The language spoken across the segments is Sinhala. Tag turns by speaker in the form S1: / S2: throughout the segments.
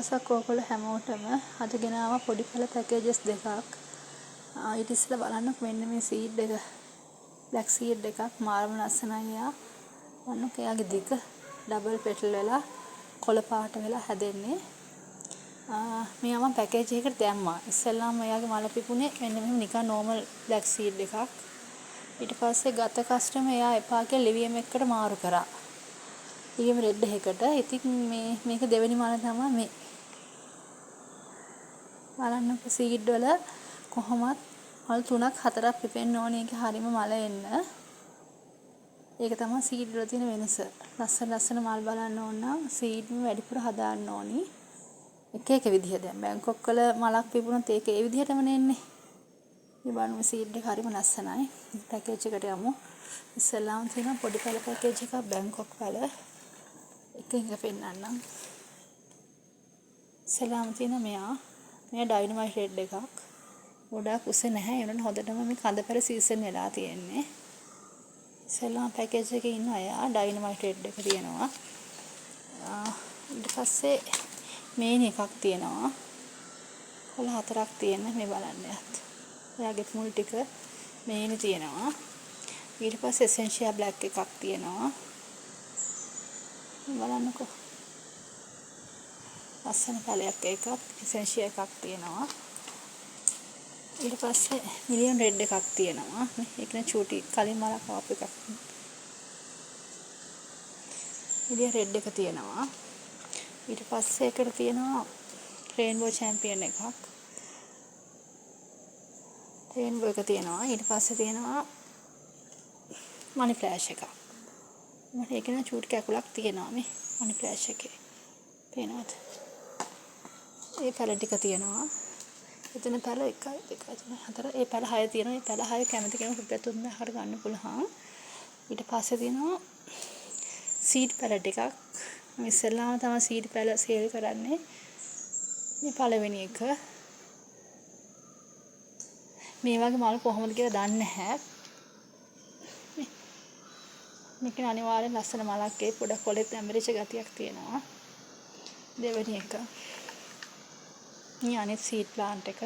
S1: දවසක් ඔයගොල්ලෝ හැමෝටම අද ගෙනාවා පොඩි පළ පැකේජස් දෙකක්. ඊට ඉස්සෙල්ලා බලන්න මෙන්න මේ සීඩ් එක බ්ලැක් සීඩ් එකක් මාර්ම ලස්සනයි යා. බලන්න එයාගේ දිග ඩබල් පෙටල් වෙලා කොළ පාට වෙලා හැදෙන්නේ. මේ මම පැකේජ් එකකට දැම්මා. ඉස්සෙල්ලාම එයාගේ මල පිපුණේ මෙන්න මෙහෙම නිකන් නෝමල් බ්ලැක් සීඩ් එකක්. ඊට පස්සේ ගත කස්ටමර් එයා එපා කියලා ලිවියම් එකකට මාරු කරා. ඊගෙම රෙඩ් එකකට. ඉතින් මේක දෙවෙනි මල තමයි මේ. බලන්න සීඩ් වල කොහොමත් මල් 3ක් 4ක් පිපෙන්න ඕනේ ඒක හරීම මල එන්න. ඒක තමයි සීඩ් වල තියෙන වෙනස. ලස්සන මල් බලන්න ඕන නම් සීඩ් වැඩිපුර හදාන්න ඕනි. එක විදිහ දැන් බැංකොක් වල මලක් පිපුණොත් ඒක ඒ විදිහටම නෙන්නේ. මේ බලන්න මේ සීඩ් එක හරීම ලස්සනයි. පැකේජ් එකට යමු. ඉස්සෙල්ලාම තියෙන පොඩි පැල පැකේජ් එකක් බැංකොක් පැල. එක පෙන්නන්නම්. ඉස්සෙල්ලාම තියෙන මෙයා ඩයිනමයිට් රෙඩ් එකක්. ගොඩාක් උස නැහැ. ඒ වුණාට හොඳටම මේ කඳ පැල සීසන් වෙලා තියෙන්නේ. ඉස්සෙල්ලාම පැකේජ් එකේ ඉන්න අය ඩයිනමයිට් රෙඩ් එක තියෙනවා. ඊට පස්සේ මේන් එකක් තියෙනවා. කොළ 4ක් තියෙන මේ බලන්න යත්. එයාගේ මුල් ටික මේන් තියෙනවා. ඊට පස්සේ එසෙන්ෂියා බ්ලැක් එකක් තියෙනවා. බලන්නකෝ. ලස්සන පැලයක් එකක් එසෙන්ෂියා එකක් තියෙනවා. ඊට පස්සේ මිලියන් රෙඩ් එකක් තියෙනවා. ඒක නේ චූටි කලින් මලක් ආපු එකක්. මිලියන් රෙඩ් එක තියෙනවා. ඊට පස්සේ එකට තියෙනවා රේන්බෝ චැම්පියන් එකක්. රේන්බෝ එක තියෙනවා. ඊට පස්සේ තියෙනවා මනි ෆ්ලෑෂ් එකක්. මට ඒක නේ චූටි කැකුලක් තියෙනවා මේ මනි ෆ්ලෑෂ් එකේ. පේනවද? ඒ පැල ටික තියෙනවා. එතන පැල 1 2 3 4 ඒ පැල 6 තියෙනවා. ඒ පැල 6 කැමති කෙනෙකුට රුපියල් 3000කට ගන්න පුළුවන්. ඊට පස්සේ තියෙනවා සීඩ් පැල ටිකක්. මේ ඉස්සෙල්ලාම තමයි සීඩ් පැල සේල් කරන්නේ. මේ පළවෙනි එක. මේ වගේ මල් කොහොමද කියලා දන්නේ නැහැ. මේක අනිවාර්යෙන් ලස්සන මලක් ඒ පොඩක් කොලෙත් ඇඹරිච්ච ගතියක් තියෙනවා. දෙවෙනි එක. මේ අනිත් සීඩ් ප්ලාන්ට් එක.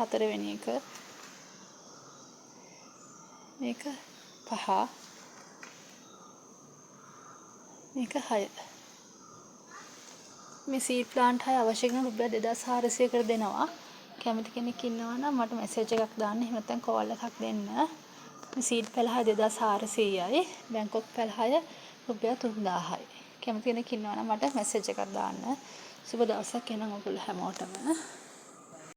S1: හතරවෙනි එක. මේක 5. මේක 6. මේ සීඩ් ප්ලාන්ට් 6 අවශ්‍ය කරන රුපියල් 2400කට දෙනවා. කැමති කෙනෙක් ඉන්නවා නම් මට මැසේජ් එකක් දාන්න. එහෙම නැත්නම් කෝල් එකක් දෙන්න. මේ සීඩ් පැල 6 2400යි. බැංකොක් පැල 6 රුපියල් 3000යි. කැමති කෙනෙක් ඉන්නවා නම් මට මැසේජ් එකක් දාන්න. සුබ දවසක් එනම් ඔයගොල්ලෝ හැමෝටම.